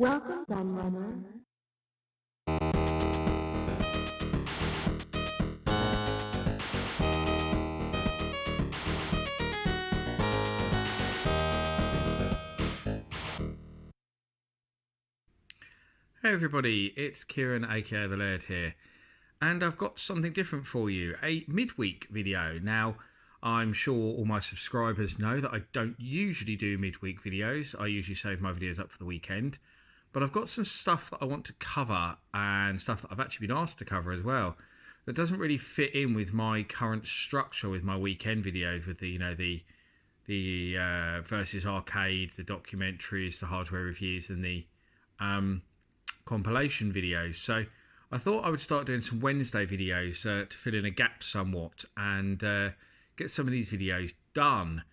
Welcome, Gunrunner. Hey everybody, it's Kieran aka The Laird here, and I've got something different for you, a midweek video. Now, I'm sure all my subscribers know that I don't usually do midweek videos. I usually save my videos up for the weekend, but I've got some stuff that I want to cover and stuff that I've actually been asked to cover as well that doesn't really fit in with my current structure with my weekend videos, with the versus arcade, the documentaries, the hardware reviews, and the compilation videos. So I thought I would start doing some Wednesday videos to fill in a gap somewhat and get some of these videos done.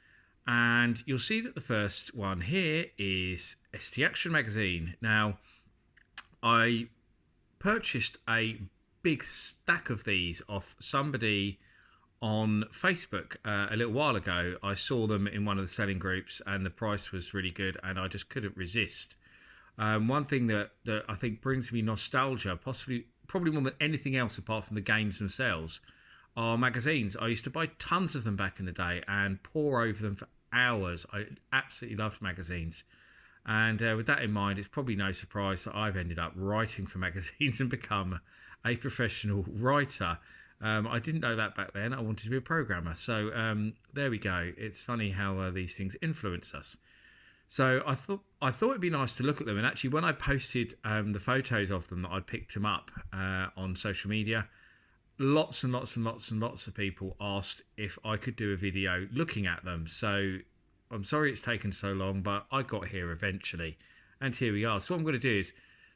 And you'll see that the first one here is ST Action magazine. Now, I purchased a big stack of these off somebody on Facebook a little while ago. I saw them in one of the selling groups and the price was really good and I just couldn't resist. One thing that I think brings me nostalgia, probably more than anything else apart from the games themselves, are magazines. I used to buy tons of them back in the day and pore over them for hours. I absolutely loved magazines. And with that in mind, it's probably no surprise that I've ended up writing for magazines and become a professional writer. I didn't know that back then. I wanted to be a programmer. So there we go. It's funny how these things influence us. So I thought it'd be nice to look at them, and actually when I posted the photos of them that I'd picked them up on social media, lots of people asked if I could do a video looking at them. So I'm sorry it's taken so long, but I got here eventually, and here we are. So what I'm going to do is,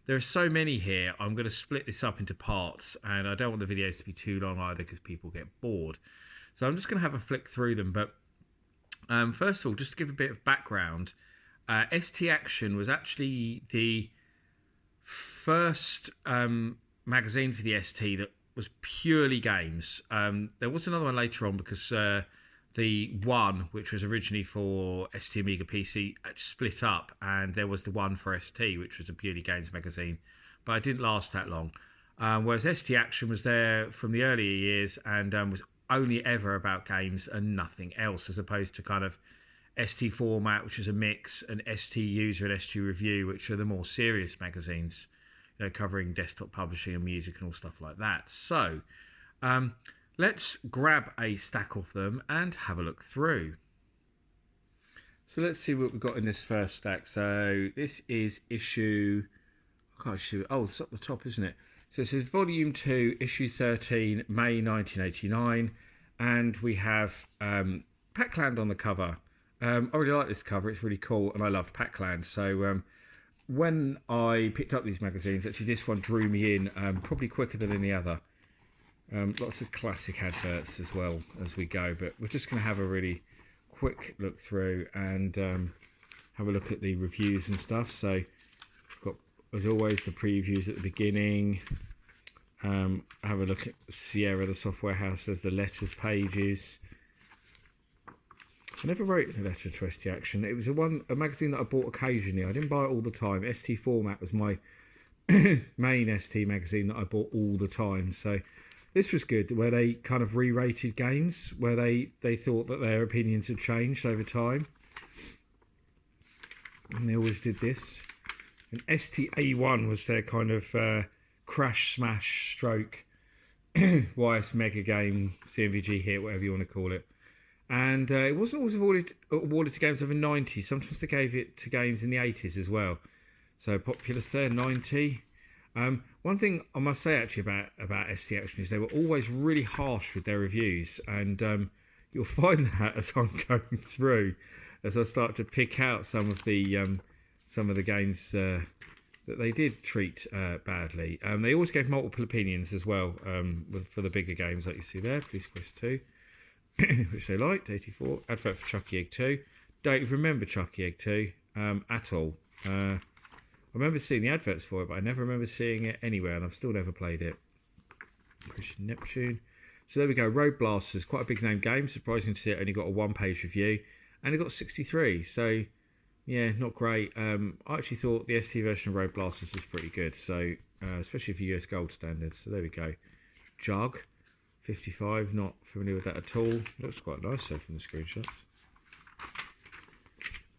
there are so many here, I'm going to split this up into parts, and I don't want the videos to be too long either because people get bored. So I'm just going to have a flick through them, but first of all, just to give a bit of background, ST Action was actually the first magazine for the ST that was purely games. There was another one later on because the one, which was originally for ST Amiga PC, split up, and there was the one for ST, which was a purely games magazine, but it didn't last that long. Whereas ST Action was there from the earlier years and was only ever about games and nothing else, as opposed to kind of ST Format, which is a mix, and ST User and ST Review, which are the more serious magazines, you know, covering desktop publishing and music and all stuff like that. So let's grab a stack of them and have a look through. So let's see what we've got in this first stack. So this is issue, oh, it's up the top, isn't it? So this is volume 2, issue 13, May 1989, and we have Pac-Land on the cover. I really like this cover, it's really cool, and I love Pac-Land. So when I picked up these magazines, actually this one drew me in probably quicker than any other. Lots of classic adverts as well as we go, but we're just going to have a really quick look through and have a look at the reviews and stuff. So we've got, as always, the previews at the beginning. Have a look at Sierra, the software house, as the letters pages. I never wrote a letter to ST Action. It was a magazine that I bought occasionally. I didn't buy it all the time. ST Format was my main ST magazine that I bought all the time. So this was good, where they kind of re-rated games, where they thought that their opinions had changed over time. And they always did this. And ST A1 was their kind of crash, smash, stroke, YS mega game, CMVG hit, whatever you want to call it. And it wasn't always awarded to games of the 90s. Sometimes they gave it to games in the 80s as well. So Populous there, 90. One thing I must say actually about ST Action is they were always really harsh with their reviews. And you'll find that as I'm going through, as I start to pick out some of the games that they did treat badly. They always gave multiple opinions as well for the bigger games like you see there, Police Quest 2. Which they liked, 84. Advert for Chucky Egg 2. Don't remember Chucky Egg 2 at all. I remember seeing the adverts for it, but I never remember seeing it anywhere, and I've still never played it. Operation Neptune. So there we go. Road Blasters, quite a big name game. Surprising to see it only got a one-page review, and it got 63. So Yeah, not great. I actually thought the ST version of Road Blasters was pretty good, so especially for US gold standards. So there we go. Jug 55, not familiar with that at all. Looks quite nice though from the screenshots.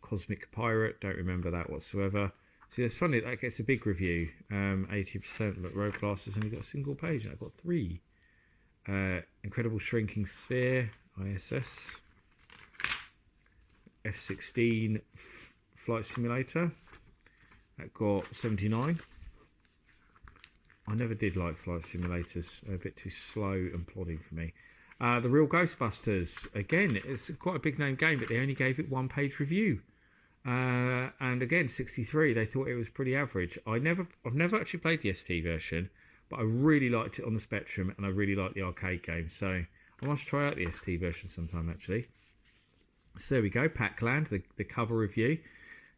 Cosmic Pirate, don't remember that whatsoever. See, it's funny, that gets a big review, 80%, but Road Blasters only got a single page, and I've got 3. Incredible Shrinking Sphere, ISS. F-16 Flight Simulator, that got 79. I never did like flight simulators, a bit too slow and plodding for me. The Real Ghostbusters, again, it's quite a big name game, but they only gave it 1-page review. And again, 63, they thought it was pretty average. I've never actually played the ST version, but I really liked it on the Spectrum, and I really liked the arcade game, so I must try out the ST version sometime actually. So there we go, Pac-Land, the cover review.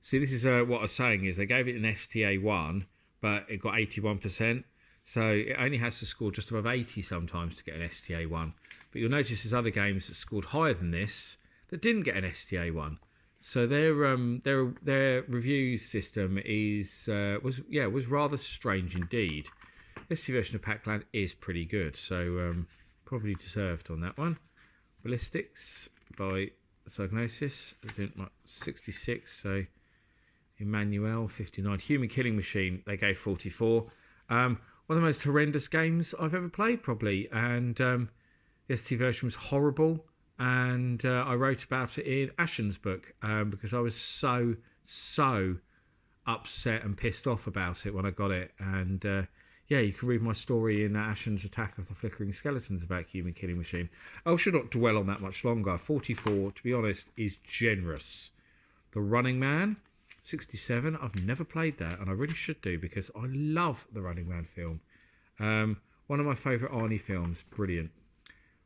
See, this is what I was saying is they gave it an STA1, but it got 81%. So it only has to score just above 80 sometimes to get an STA1. But you'll notice there's other games that scored higher than this that didn't get an STA1. So their review system was rather strange indeed. The ST version of Pac-Land is pretty good, so probably deserved on that one. Ballistics by Psygnosis, 66, so Emmanuel 59. Human Killing Machine, they gave 44. One of the most horrendous games I've ever played, probably, and the ST version was horrible, and I wrote about it in Ashen's book because I was so upset and pissed off about it when I got it, and yeah, you can read my story in Ashen's Attack of the Flickering Skeletons about Human Killing Machine. I should not dwell on that much longer. 44, to be honest, is generous. The Running Man, 67. I've never played that, and I really should do because I love the Running Man film. One of my favourite Arnie films. Brilliant.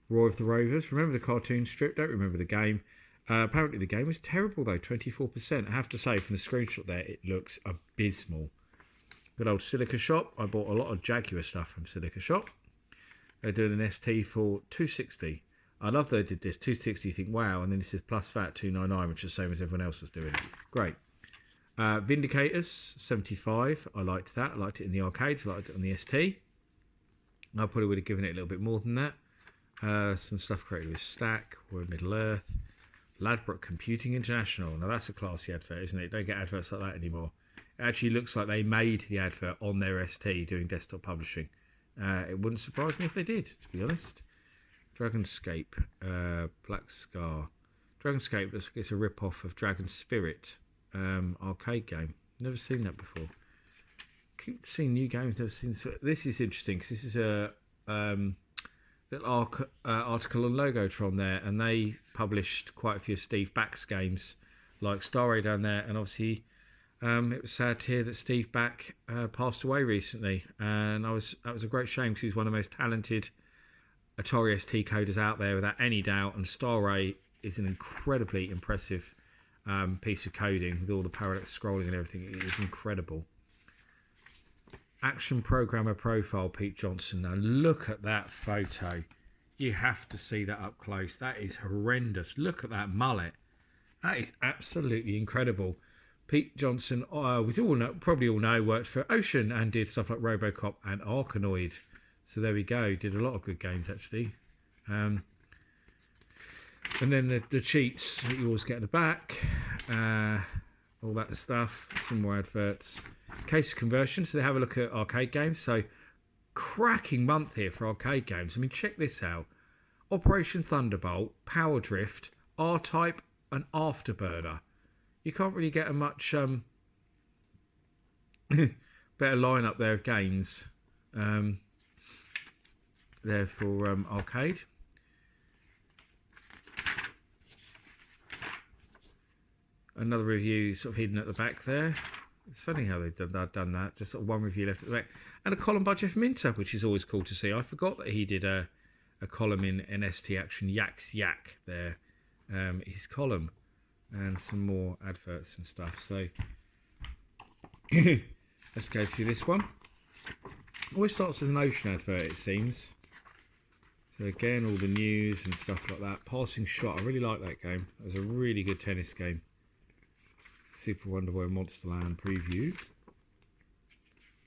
Roar of the Rovers. Remember the cartoon strip? Don't remember the game. Apparently the game was terrible though, 24%. I have to say, from the screenshot there, it looks abysmal. Good old Silica Shop. I bought a lot of Jaguar stuff from Silica Shop. They're doing an ST for 260. I love that they did this. 260, you think, wow, and then this is plus VAT 299, which is the same as everyone else is doing. Great. Vindicators, 75. I liked that. I liked it in the arcades. I liked it on the ST. I probably would have given it a little bit more than that. Some stuff created with Stack, War of Middle Earth. Ladbroke Computing International. Now that's a classy advert, isn't it? Don't get adverts like that anymore. It actually looks like they made the advert on their ST doing desktop publishing. It wouldn't surprise me if they did, to be honest. Dragonscape, Black Scar. Dragonscape looks like it's a rip-off of Dragon Spirit arcade game. Never seen that before. Keep seeing new games, never seen this. This is interesting because this is a little article on Logotron there, and they published quite a few of Steve Back's games, like Star Ray down there, and obviously it was sad to hear that Steve Back passed away recently, and that was a great shame because he's one of the most talented Atari ST coders out there without any doubt, and Star Ray is an incredibly impressive piece of coding with all the parallax scrolling and everything. It is incredible. Action Programmer Profile, Pete Johnson. Now look at that photo. You have to see that up close. That is horrendous. Look at that mullet. That is absolutely incredible. Pete Johnson, we probably all know, worked for Ocean and did stuff like Robocop and Arkanoid. So there we go. Did a lot of good games actually. And then the cheats that you always get in the back. All that stuff. Some more adverts. Case of Conversion. So they have a look at arcade games. So cracking month here for arcade games. I mean, check this out. Operation Thunderbolt, Power Drift, R-Type and Afterburner. You can't really get a much better lineup there of games there for arcade. Another review sort of hidden at the back there. It's funny how they've done that. Just sort of one review left at the back. And a column by Jeff Minter, which is always cool to see. I forgot that he did a column in ST Action Yak's Yak there. His column. And some more adverts and stuff. So let's go through this one. Always starts with an Ocean advert, it seems. So again, all the news and stuff like that. Passing Shot. I really like that game. It was a really good tennis game. Super Wonder Boy Monsterland preview.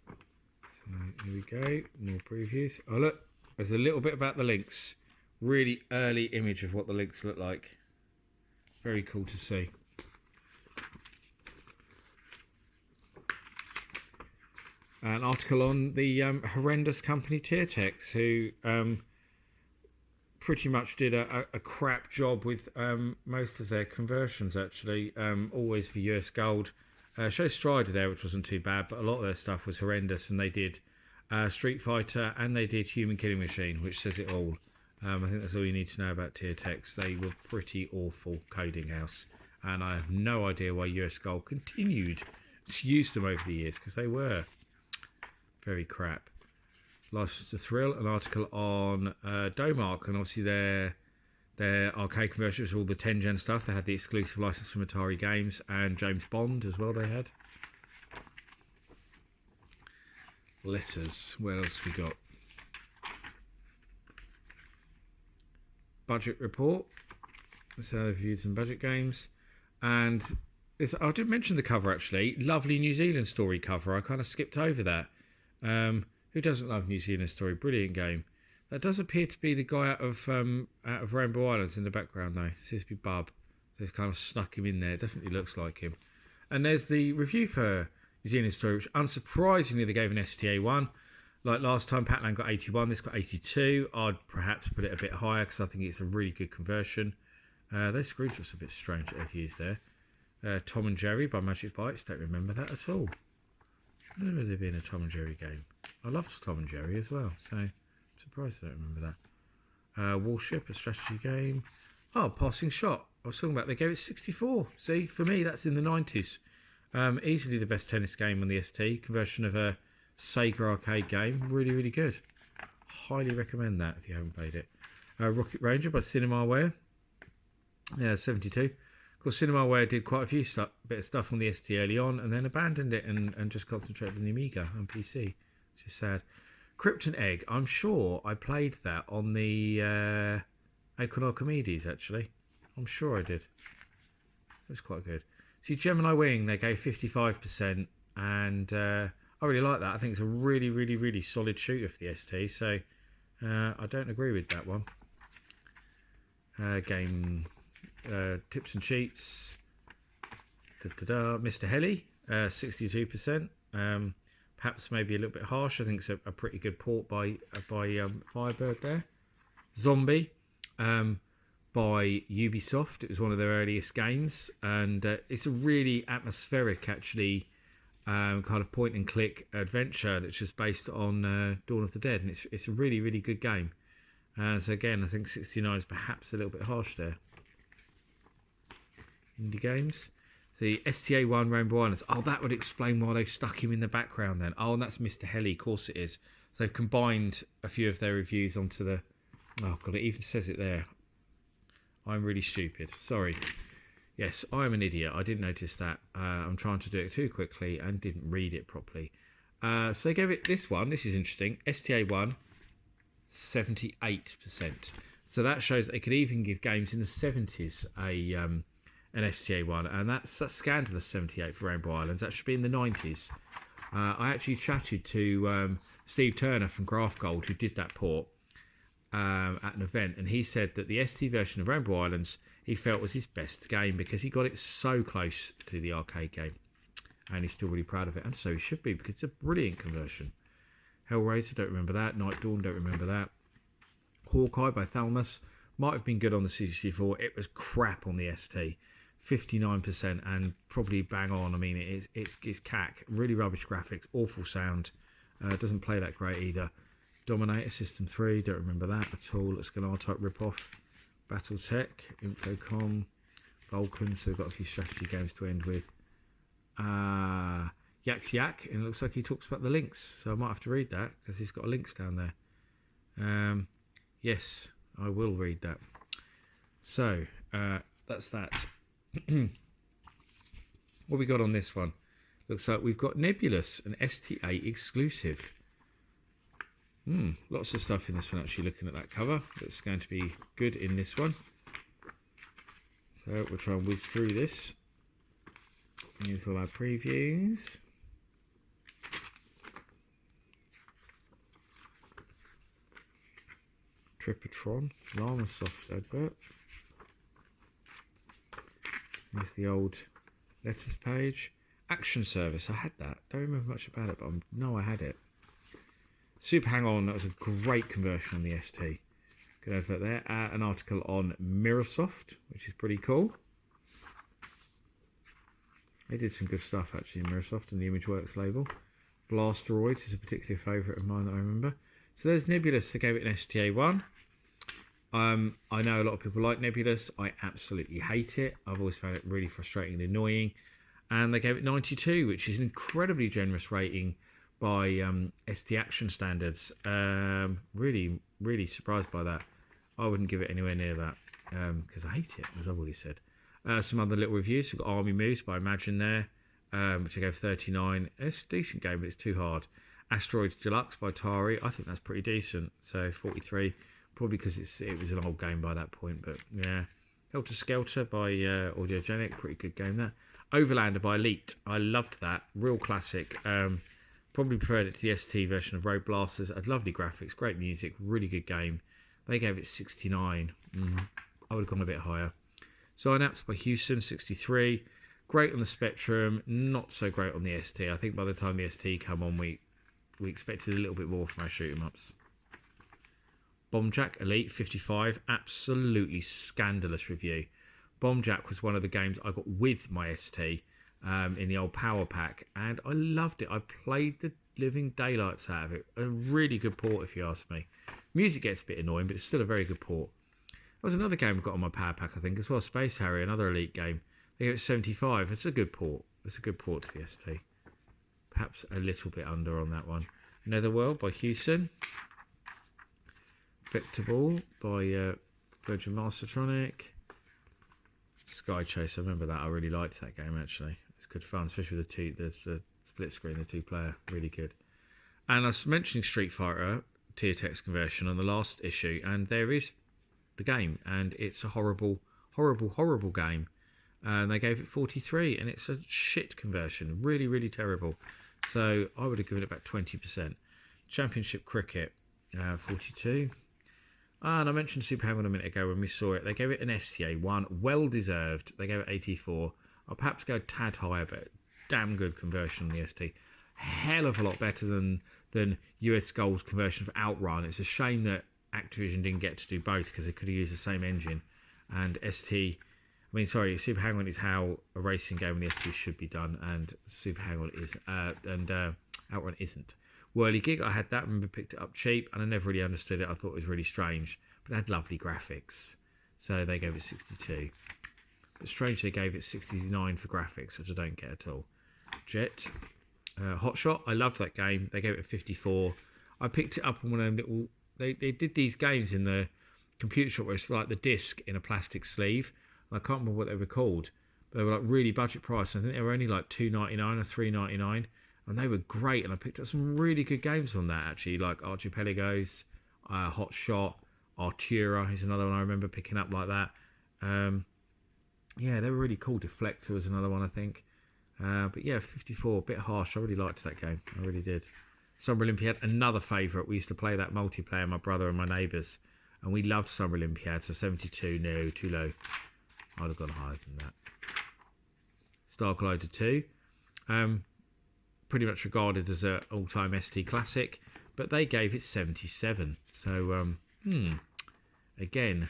So here we go, more previews. Oh look, there's a little bit about the links. Really early image of what the links look like. Very cool to see. An article on the horrendous company Tiertex, who pretty much did a crap job with most of their conversions, actually. Always for US Gold. Shows Strider there, which wasn't too bad, but a lot of their stuff was horrendous, and they did Street Fighter and they did Human Killing Machine, which says it all. I think that's all you need to know about Tiertex. They were pretty awful coding house, and I have no idea why US Gold continued to use them over the years, because they were very crap. License to Thrill, an article on Domark, and obviously their arcade conversions, all the 10-gen stuff. They had the exclusive license from Atari Games, and James Bond as well they had. Letters, what else we got? Budget report. That's how they've viewed some budget games. And this, I did mention the cover actually. Lovely New Zealand story cover. I kind of skipped over that. Who doesn't love New Zealand story? Brilliant game. That does appear to be the guy out of Rainbow Islands in the background though. It seems to be Bub. So it's kind of snuck him in there. Definitely looks like him. And there's the review for New Zealand story, which unsurprisingly they gave an STA 1. Like last time, Pac-Land got 81, this got 82. I'd perhaps put it a bit higher because I think it's a really good conversion. Those screws are a bit strange that they've used there. Tom and Jerry by Magic Bytes, don't remember that at all. I don't remember there being a Tom and Jerry game. I loved Tom and Jerry as well, so I'm surprised I don't remember that. Warship, a strategy game. Oh, Passing Shot. I was talking about, they gave it 64. See, for me, that's in the 90s. Easily the best tennis game on the ST. Conversion of a Sega arcade game. Really, really good. Highly recommend that if you haven't played it. Rocket Ranger by Cinemaware. 72. Of course, Cinemaware did quite a few bit of stuff on the ST early on and then abandoned it and just concentrated on the Amiga on PC, which is sad. Krypton Egg. I'm sure I played that on the Acorn Archimedes, actually. I'm sure I did. It was quite good. See, Gemini Wing, they gave 55%, and I really like that. I think it's a really, really, really solid shooter for the ST, so I don't agree with that one. Game tips and cheats. Mr. Heli, 62%. Perhaps maybe a little bit harsh. I think it's a pretty good port by Firebird there. Zombie by Ubisoft. It was one of their earliest games, and it's a really atmospheric, actually, kind of point and click adventure that's just based on Dawn of the Dead, and it's a really, really good game. So again, I think 69 is perhaps a little bit harsh there. Indie games. The STA 1 Rainbow Islands. Oh, that would explain why they've stuck him in the background then. Oh, and that's Mr. Heli. Of course it is. So they've combined a few of their reviews onto the... Oh, God, it even says it there. I'm really stupid. Sorry. Yes, I'm an idiot. I didn't notice that. I'm trying to do it too quickly and didn't read it properly. So they gave it this one. This is interesting. STA 1, 78%. So that shows they could even give games in the 70s an STA 1, and that's a scandalous 78 for Rainbow Islands. That should be in the 90s. I actually chatted to Steve Turner from Graph Gold, who did that port at an event, and he said that the ST version of Rainbow Islands he felt was his best game because he got it so close to the arcade game, and he's still really proud of it, and so he should be because it's a brilliant conversion. Hellraiser, don't remember that. Night Dawn, don't remember that. Hawkeye by Thalmus might have been good on the C64. It was crap on the ST. 59% and probably bang on. I mean, it's cack. Really rubbish graphics, awful sound. Doesn't play that great either. Dominator System 3, don't remember that at all. Let's go R-Type rip-off. Battletech, Infocom, Vulcan, so we've got a few strategy games to end with. Yak's Yak, and it looks like he talks about the links, so I might have to read that because he's got links down there. Yes, I will read that. So, that's that. What we got on this one? Looks like we've got Nebulous, an ST8 exclusive. Lots of stuff in this one, actually, looking at that cover. That's going to be good in this one. So we'll try and whiz through this. Here's all our previews. Tripatron, Llama Soft advert. Here's the old letters page. Action Service, I had that. Don't remember much about it, but I know I had it. Super Hang On, that was a great conversion on the ST. Good advert there. An article on Mirrorsoft, which is pretty cool. They did some good stuff actually in Mirrorsoft and the ImageWorks label. Blasteroids is a particular favourite of mine that I remember. So there's Nebulous, they gave it an STA1. I know a lot of people like Nebulous. I absolutely hate it. I've always found it really frustrating and annoying. And they gave it 92, which is an incredibly generous rating by ST Action standards. Really, really surprised by that. I wouldn't give it anywhere near that because I hate it, as I've already said. Some other little reviews. We've got Army Moves by Imagine there, which I gave 39. It's a decent game, but it's too hard. Asteroids Deluxe by Atari. I think that's pretty decent. So 43. Probably because it was an old game by that point, but yeah. Helter Skelter by Audiogenic, pretty good game there. Overlander by Elite, I loved that, real classic. Probably preferred it to the ST version of Road Blasters. Had lovely graphics, great music, really good game. They gave it 69. I would have gone a bit higher. Synapse by Houston, 63. Great on the Spectrum, not so great on the ST. I think by the time the ST come on, we expected a little bit more from our shoot 'em ups. Bombjack Elite 55, absolutely scandalous review. Bombjack was one of the games I got with my ST in the old Power Pack, and I loved it. I played the living daylights out of it. A really good port, if you ask me. Music gets a bit annoying, but it's still a very good port. There was another game I got on my Power Pack, I think, as well. Space Harrier, another Elite game. They gave it 75. It's a good port. It's a good port to the ST. Perhaps a little bit under on that one. Netherworld by Houston. Vectorball by Virgin Mastertronic. Sky Chase, I remember that. I really liked that game actually. It's good fun, especially with the split screen, the two player, really good. And I was mentioning Street Fighter tier text conversion on the last issue, and there is the game, and it's a horrible, horrible, horrible game. And they gave it 43, and it's a shit conversion, really, really terrible. So I would have given it about 20%. Championship Cricket, 42. And I mentioned Super Hang On a minute ago when we saw it. They gave it an STA1, well deserved. They gave it 84. I'll perhaps go a tad higher, but damn good conversion on the ST. Hell of a lot better than US Gold's conversion for Outrun. It's a shame that Activision didn't get to do both because they could have used the same engine. And Super Hang On is how a racing game on the ST should be done, and Super Hang On is, Outrun isn't. Whirligig, I had that, I remember picked it up cheap, and I never really understood it. I thought it was really strange, but it had lovely graphics, so they gave it 62. But strange they gave it 69 for graphics, which I don't get at all. Jet, Hotshot, I loved that game. They gave it a 54. I picked it up on one of them little. They did these games in the computer shop where it's like the disc in a plastic sleeve. I can't remember what they were called, but they were like really budget price. I think they were only like $2.99 or $3.99. And they were great, and I picked up some really good games on that, actually, like Archipelagos, Hot Shot, Artura is another one I remember picking up like that. Yeah, they were really cool. Deflector was another one, I think. But yeah, 54, a bit harsh. I really liked that game. I really did. Summer Olympiad, another favourite. We used to play that multiplayer, my brother and my neighbours, and we loved Summer Olympiad, so 72, no, too low. I'd have gone higher than that. Star Collider 2. Pretty much regarded as an all-time ST classic, but they gave it 77. So, again,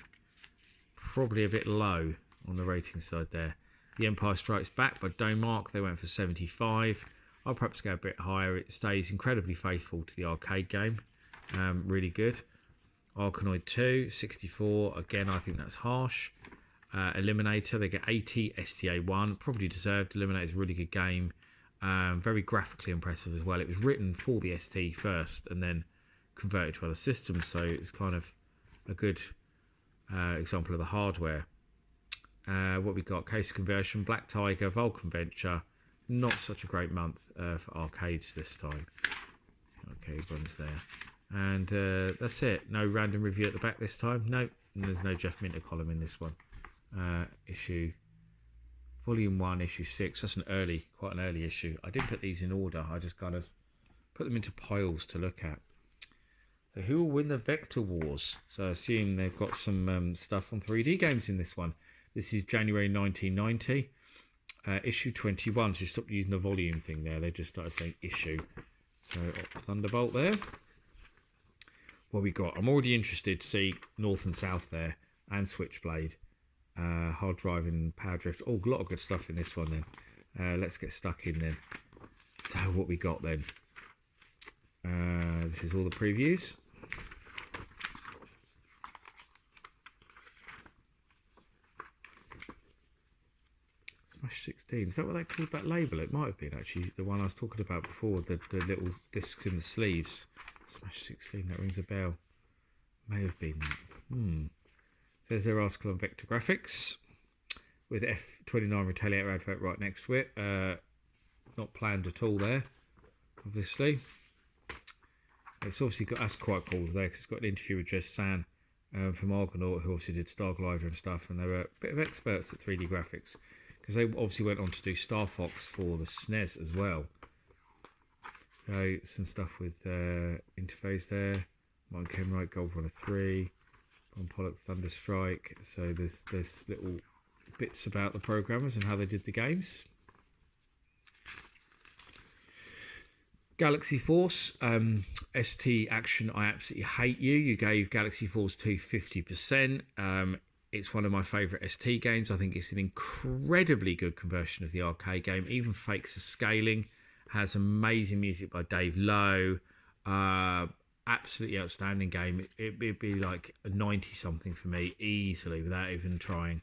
probably a bit low on the rating side there. The Empire Strikes Back by Domark, they went for 75. I'll perhaps go a bit higher. It stays incredibly faithful to the arcade game. Really good. Arkanoid 2, 64. Again, I think that's harsh. Eliminator, they get 80. STA1, probably deserved. Eliminator is a really good game. Very graphically impressive as well. It was written for the ST first and then converted to other systems, so it's kind of a good example of the hardware. What we got, Case Conversion, Black Tiger, Vulcan Venture. Not such a great month for arcades this time. Okay, one's there. And that's it. No random review at the back this time. Nope. And there's no Jeff Minter column in this one. Issue Volume 1, Issue 6. That's quite an early issue. I didn't put these in order. I just kind of put them into piles to look at. So who will win the Vector Wars? So I assume they've got some stuff on 3D games in this one. This is January 1990. Issue 21. So stop using the volume thing there. They just started saying issue. So Thunderbolt there. What we got? I'm already interested to see North and South there. And Switchblade. Hard drive and power drift. Oh, a lot of good stuff in this one then. Let's get stuck in then. So what we got then? This is all the previews. Smash 16. Is that what they called that label? It might have been actually the one I was talking about before. The little discs in the sleeves. Smash 16. That rings a bell. May have been that. There's their article on Vector Graphics with F29 Retaliator advert right next to it. Not planned at all there, obviously. It's obviously got, that's quite cool there, because it's got an interview with Jez San from Argonaut, who obviously did Star Glider and stuff, and they were a bit of experts at 3D graphics, because they obviously went on to do Star Fox for the SNES as well. So some stuff with interface there. Martin Kenwright, Gold Runner 3. On Pollock Thunderstrike. So there's little bits about the programmers and how they did the games. Galaxy Force, ST Action, I absolutely hate you. You gave Galaxy Force 2 50%. It's one of my favourite ST games. I think it's an incredibly good conversion of the arcade game. Even fakes the scaling. Has amazing music by Dave Lowe. Absolutely outstanding game. It'd be like a 90 something for me easily without even trying.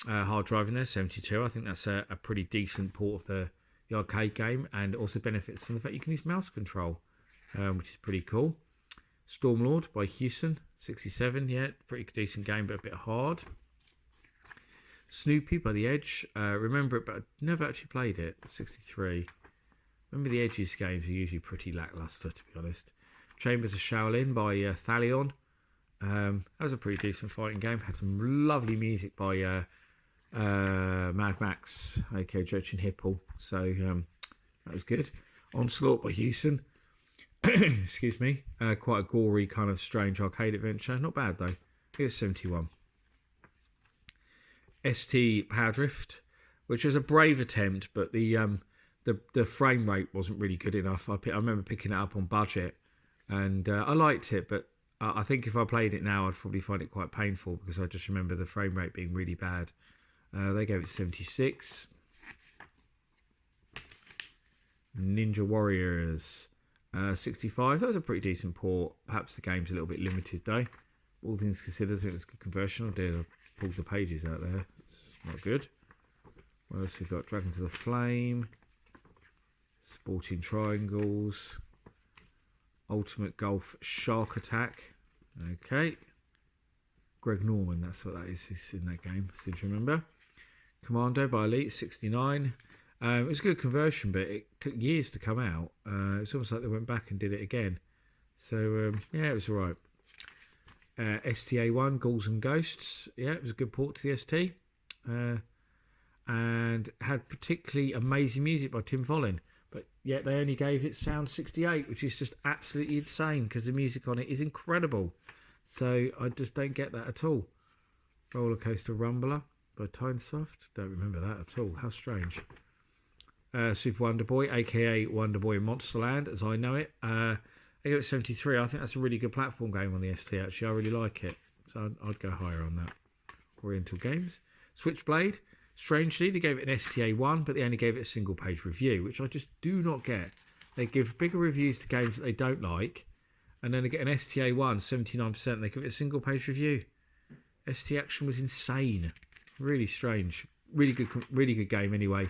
Hard drive in there, 72. I think that's a pretty decent port of the arcade game, and also benefits from the fact you can use mouse control, which is pretty cool. Stormlord by Houston, 67. Yeah, pretty decent game, but a bit hard. Snoopy by The Edge. Remember it, but I never actually played it. 63. Remember the Edge's games are usually pretty lackluster, to be honest. Chambers of Shaolin by Thalion. That was a pretty decent fighting game. Had some lovely music by Mad Max, aka Jochen Hippel. So that was good. Onslaught by Houston. Excuse me. Quite a gory, kind of strange arcade adventure. Not bad though. It was 71. ST Power Drift, which was a brave attempt, but the frame rate wasn't really good enough. I remember picking it up on budget. And I liked it, but I think if I played it now, I'd probably find it quite painful, because I just remember the frame rate being really bad. They gave it 76. Ninja Warriors, 65. That was a pretty decent port. Perhaps the game's a little bit limited, though. All things considered, I think it's a good conversion. I pulled the pages out there. It's not good. What else we've got? Dragons of the Flame. Sporting Triangles. Ultimate Golf Shark Attack. Okay. Greg Norman, that's what that is. He's in that game, seem to remember. Commando by Elite, 69. It was a good conversion, but it took years to come out. It's almost like they went back and did it again. So, yeah, it was alright. STA1, Ghouls and Ghosts. Yeah, it was a good port to the ST. And had particularly amazing music by Tim Follin. But yet they only gave it Sound 68, which is just absolutely insane, because the music on it is incredible. So I just don't get that at all. Roller Coaster Rumbler by Tynesoft. Don't remember that at all. How strange. Super Wonder Boy, aka Wonder Boy in Monsterland, as I know it. I give it 73. I think that's a really good platform game on the ST, actually. I really like it. So I'd go higher on that. Oriental Games. Switchblade. Strangely, they gave it an STA1, but they only gave it a single-page review, which I just do not get. They give bigger reviews to games that they don't like, and then they get an STA1, 79%, they give it a single-page review. ST Action was insane. Really strange. Really good game anyway.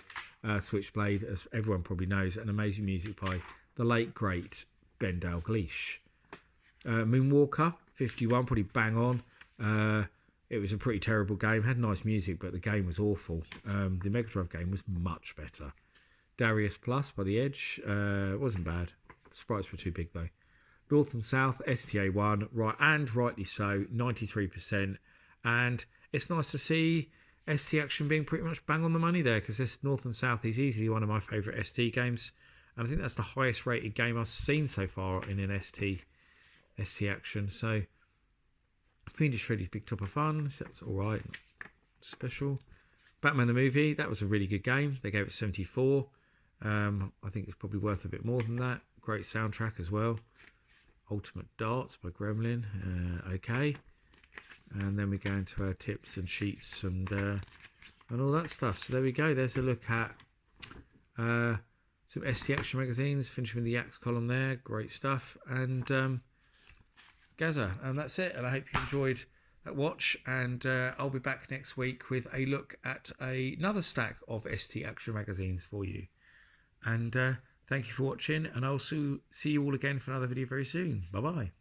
Switchblade, as everyone probably knows, and amazing music by the late, great Ben Dalglish. Moonwalker, 51, probably bang on. It was a pretty terrible game. Had nice music, but the game was awful. The Mega Drive game was much better. Darius Plus by The Edge. It wasn't bad. The sprites were too big, though. North and South, STA1, right, and rightly so, 93%. And it's nice to see ST Action being pretty much bang on the money there, because this North and South is easily one of my favourite ST games, and I think that's the highest rated game I've seen so far in an ST Action. So Fiendish Freddy's Big Top of Fun, so that was alright, special. Batman the Movie, that was a really good game. They gave it 74. I think it's probably worth a bit more than that. Great soundtrack as well. Ultimate Darts by Gremlin, okay. And then we go into our tips and sheets and all that stuff. So there we go. There's a look at some ST Action magazines, finishing with the Axe column there. Great stuff. And Gaza. And that's it. And I hope you enjoyed that watch. And I'll be back next week with a look at another stack of ST Action magazines for you. And thank you for watching. And I'll see you all again for another video very soon. Bye-bye.